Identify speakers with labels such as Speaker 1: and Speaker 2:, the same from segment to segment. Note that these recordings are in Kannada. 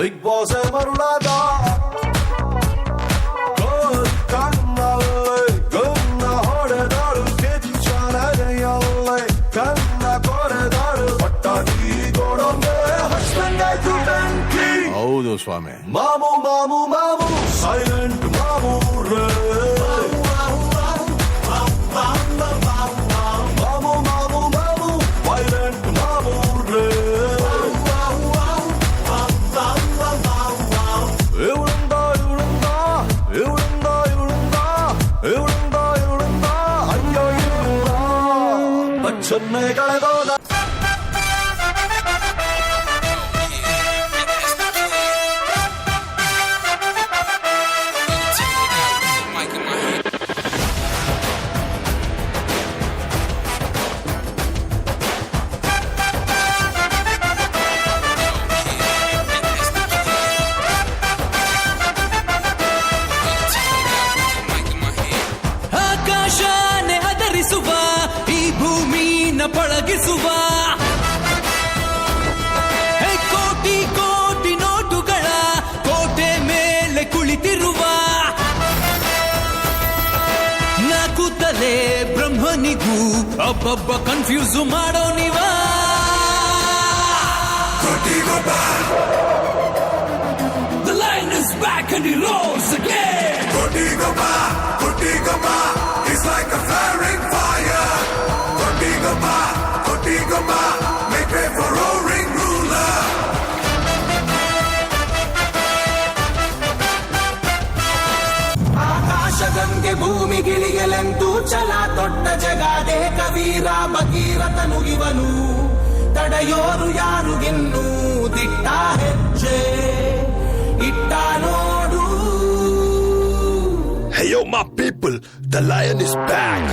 Speaker 1: ಬಿಗ್ ಬಾಸ್ ಮರುಳಾದ ಕನ್ನ ಹೊಡೆದಾಳು ಕಿಚ್ಚನಗೆಯಲ್ಲೇ ಕನ್ನ ಕೊರೆದಾಳು ಪಟ್ಟಾಕಿ ಗೋಡೊಂದೆ ಹಚ್ಚಂಗಾಯ್ತು ಬೆಂಕಿ.
Speaker 2: ಹೌದು ಸ್ವಾಮಿ.
Speaker 1: ಮಾಮು ಮಾಮು ಮಾಮು ಸೈಲೆಂಟ್ ಮಾಮು ರೇ ಮಾಮು ಮಾಮು ಮಾಮು ವೈಲೆಂಟ್ ಮಾಮು ರೇ ಇವಳುಂದ ಇವಳುಂದ ಇವಳುಂದ ಇವಳುಂದ ಇವಳುಂದ ಅಯ್ಯೋ ಇವಳುಂದ ಬಚ್ಚನ್ನೇ ಕಳೆದೋದ.
Speaker 3: ಆಕಾಶನೆ ಅದರಿಸುವ ಈ ಭೂಮಿನ ಪಳಗಿಸುವ ಕೋಟಿ ಕೋಟಿ ನೋಟುಗಳ ಕೋಟೆ ಮೇಲೆ ಕುಳಿತಿರುವ ನಾಕುತ್ತಲೇ ಬ್ರಹ್ಮನಿಗೂ ಒಬ್ಬೊಬ್ಬ ಕನ್ಫ್ಯೂಸ್ ಮಾಡೋ ನೀವ. The lion is back and he roars again.
Speaker 4: It's like a flaring fire. Kotigaba, make way for roaring ruler.
Speaker 3: ಆಕಾಶಗಂಗೆ ಭೂಮಿಗಿಳಿಯಲೆಂದು ಛಲ ದೊಡ್ಡ ಜಗಾದೆ ಕವೀರ ಭಗೀರಥನು ಇವನು ತಡೆಯೋರು ಯಾರು ಇನ್ನು ದಿಟ್ಟ ಹೆಜ್ಜೆ ಇಟ್ಟ ನೋಡು.
Speaker 4: Hey yo, my people, the lion is back.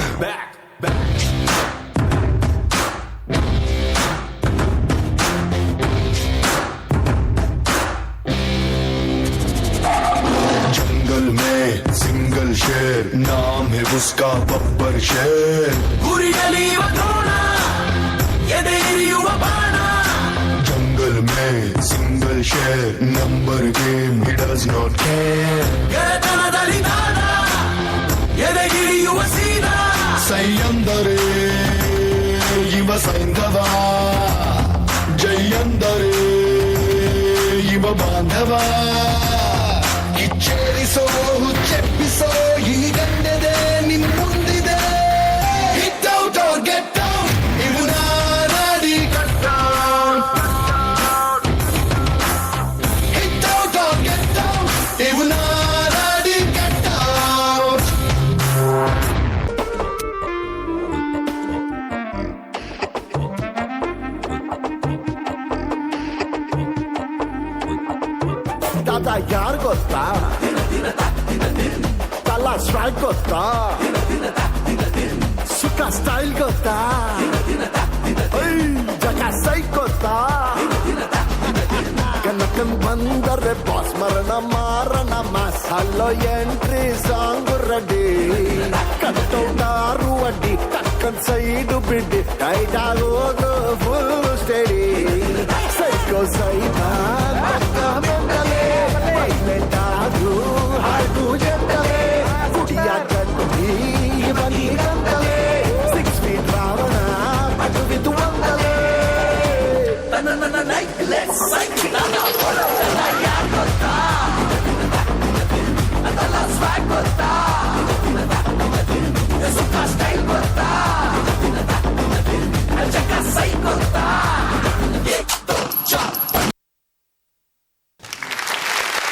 Speaker 4: जंगल में सिंगल शेर, नाम है उसका बब्बर शेर.
Speaker 3: ಗುರಿಯಲಿಯುವ ದ್ರೋಣ ಎದೆಯಿರಿಯುವ ಬಾಣ.
Speaker 4: जंगल में सिंगल शेर, number game he does not care.
Speaker 3: ಗೆಳೆತನದಲ್ಲಿ ದಾನ ಎದೆಗಿಳಿಯುವ ಸೀನಾ.
Speaker 4: ಸೈಯಂದರೆ ಇವ ಸೈಂಧವ, ಜೈಯಂದರೆ ಇವ ಬಾಂಧವ. ಕಿಚ್ಚೇರಿಸೋ ಹುಚ್ಚೆಪ್ಪಿಸೋ ಈ ಗಂಡೆದೆ ನಿನ್ ಮುಂದಿದೆ. Hit out or get down, ಇವು ನಾಡಿ cut down. Hit out or get down, ಇವು ನಾಡಿ cut down.
Speaker 1: ದಾದಾ ಯಾರು ಗೊತ್ತಾ? ತಲಾ ಸ್ಟ್ರೈಕ್ ಗೊತ್ತಾ? ಸುಖ ಸ್ಟೈಲ್ ಗೊತ್ತಾ? ಜಗ ಸೈಕ್ ಗೊತ್ತಾ? ಕನಕನ್ ಬಂದರೆ ಬಾಸ್ ಮರಣ ಮಾರಣ mass. Hello entry song ready, ಕಟ್ಟೌಟಾರು ಅಡ್ಡಿ ಟಕ್ಕನ್ ಸೈಡು ಬಿಡ್ಡಿ ಟೈಟ್ ಆಗೋದು ಫುಲ್ ಸ್ಟಡಿ. ಸೈಕೋ ಸೈತಾನ